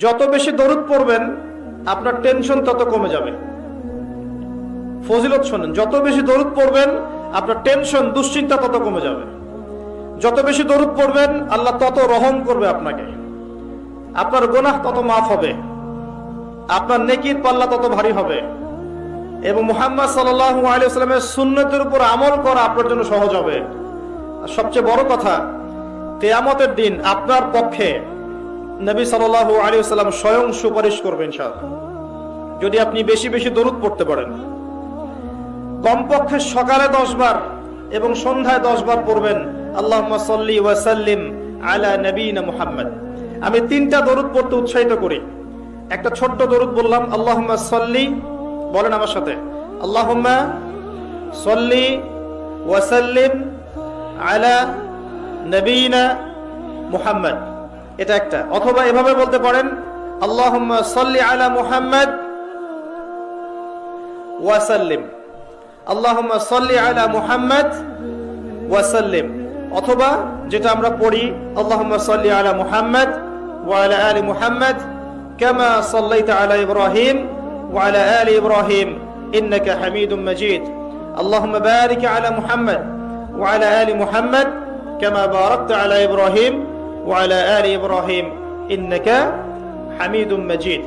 যত বেশি দরুদ পড়বেন আপনার টেনশন তত কমে যাবে। ফজিলত শোনেন, যত বেশি দরুদ পড়বেন আপনার টেনশন দুশ্চিন্তা তত কমে যাবে। যত বেশি দরুদ পড়বেন আল্লাহ তত রহম করবে আপনাকে, আপনার গুনাহ তত মাফ হবে, আপনার নেকির পাল্লা তত ভারী হবে এবং মুহাম্মদ সাল্লাল্লাহু আলাইহি ওয়াসাল্লামের সুন্নতের উপর আমল করা আপনার জন্য সহজ হবে। আর সবচেয়ে বড় কথা, কিয়ামতের দিন আপনার পক্ষে নবী সাল্লাল্লাহু আলাইহি ওয়াসাল্লাম স্বয়ং সুপারিশ করবেন ইনশাআল্লাহ, যদি আপনি বেশি বেশি দরুদ পড়তে পারেন। কমপক্ষে সকালে 10 বার এবং সন্ধ্যায় 10 বার পড়বেন আল্লাহুম্মা সাল্লি ওয়া সাল্লিম আলা নবিয়িনা মুহাম্মদ। আমি 3টা দরুদ পড়তে উৎসাহিত করি। একটা ছোট্ট দরুদ বললাম, আল্লাহুম্মা সাল্লি, বলেন আমার সাথে, আল্লাহুম্মা সাল্লি ওয়া সাল্লিম আলা নবিয়িনা মুহাম্মদ, এটা একটা। অথবা এভাবে বলতে পারেন, আল্লাহুম্মা সাল্লি আলা মুহাম্মদ ওয়া সাল্লিম, আল্লাহুম্মা সাল্লি আলা মুহাম্মদ ওয়া সাল্লিম। অথবা যেটা আমরা পড়ি, আল্লাহুম্মা সাল্লি আলা মুহাম্মদ ওয়া আলা আলি মুহাম্মদ কামা সাল্লাইতা আলা ইব্রাহিম ওয়া আলা আলি ইব্রাহিম ইন্নাকা হামিদুম মাজিদ। আল্লাহুম্মা বারিক আলা মুহাম্মদ ওয়া আলা আলি মুহাম্মদ কামা বারাকতা আলা ইব্রাহিম ওয়া আলা আলি ইব্রাহিম ইন্নাকা হামিদুম মাজিদ।